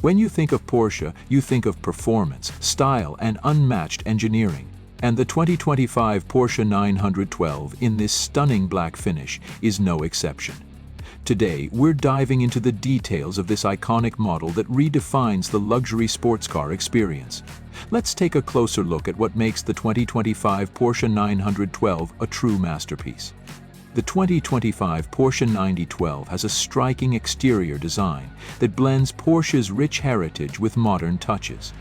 When you think of Porsche, you think of performance, style, and unmatched engineering. And the 2025 Porsche 912 in this stunning black finish is no exception. Today, we're diving into the details of this iconic model that redefines the luxury sports car experience. Let's take a closer look at what makes the 2025 Porsche 912 a true masterpiece. The 2025 Porsche 912 has a striking exterior design that blends Porsche's rich heritage with modern touches.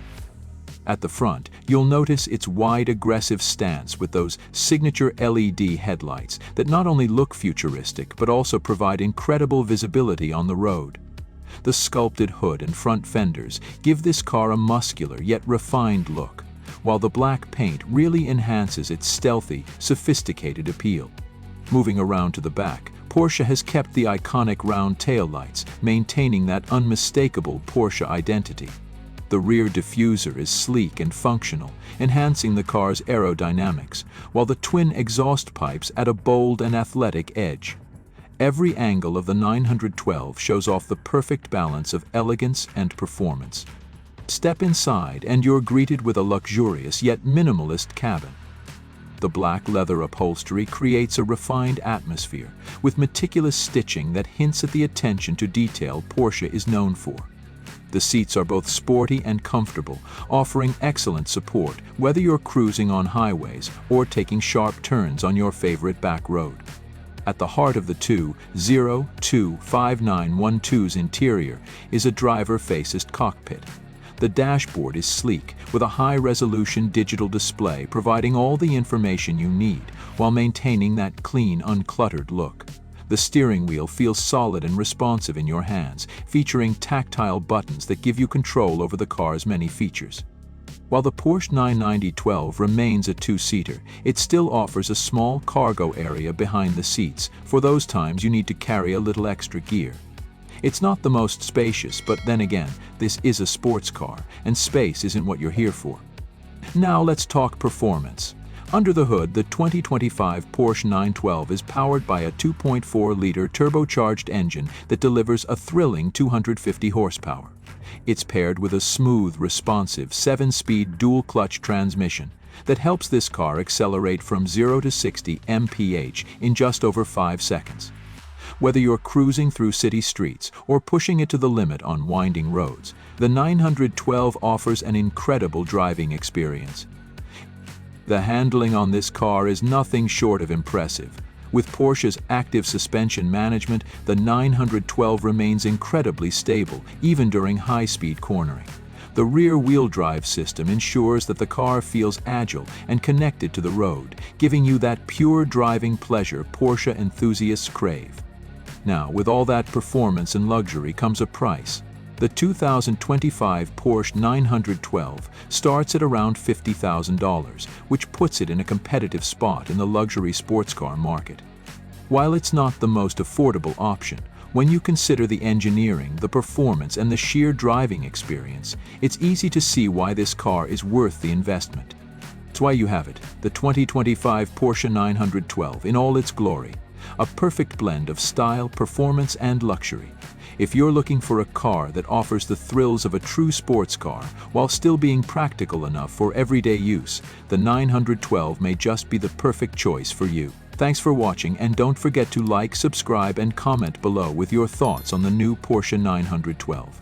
At the front, you'll notice its wide, aggressive stance with those signature LED headlights that not only look futuristic but also provide incredible visibility on the road. The sculpted hood and front fenders give this car a muscular yet refined look, while the black paint really enhances its stealthy, sophisticated appeal. Moving around to the back, Porsche has kept the iconic round taillights, maintaining that unmistakable Porsche identity. The rear diffuser is sleek and functional, enhancing the car's aerodynamics, while the twin exhaust pipes add a bold and athletic edge. Every angle of the 912 shows off the perfect balance of elegance and performance. Step inside and you're greeted with a luxurious yet minimalist cabin. The black leather upholstery creates a refined atmosphere, with meticulous stitching that hints at the attention to detail Porsche is known for. The seats are both sporty and comfortable, offering excellent support whether you're cruising on highways or taking sharp turns on your favorite back road. At the heart of the 2.0-2.5912's interior is a driver-facing cockpit. The dashboard is sleek, with a high-resolution digital display providing all the information you need while maintaining that clean, uncluttered look. The steering wheel feels solid and responsive in your hands, featuring tactile buttons that give you control over the car's many features. While the Porsche 912 remains a two-seater, it still offers a small cargo area behind the seats for those times you need to carry a little extra gear. It's not the most spacious, but then again, this is a sports car, and space isn't what you're here for. Now let's talk performance. Under the hood, the 2025 Porsche 912 is powered by a 2.4-liter turbocharged engine that delivers a thrilling 250 horsepower. It's paired with a smooth, responsive 7-speed dual-clutch transmission that helps this car accelerate from 0 to 60 mph in just over 5 seconds. Whether you're cruising through city streets or pushing it to the limit on winding roads, the 912 offers an incredible driving experience. The handling on this car is nothing short of impressive. With Porsche's active suspension management, the 912 remains incredibly stable, even during high-speed cornering. The rear-wheel drive system ensures that the car feels agile and connected to the road, giving you that pure driving pleasure Porsche enthusiasts crave. Now, with all that performance and luxury comes a price. The 2025 Porsche 912 starts at around $50,000, which puts it in a competitive spot in the luxury sports car market. While it's not the most affordable option, when you consider the engineering, the performance, and the sheer driving experience, it's easy to see why this car is worth the investment. That's why you have it, the 2025 Porsche 912 in all its glory. A perfect blend of style, performance, and luxury. If you're looking for a car that offers the thrills of a true sports car while still being practical enough for everyday use, the 912 may just be the perfect choice for you. Thanks for watching, and don't forget to like, subscribe, and comment below with your thoughts on the new Porsche 912.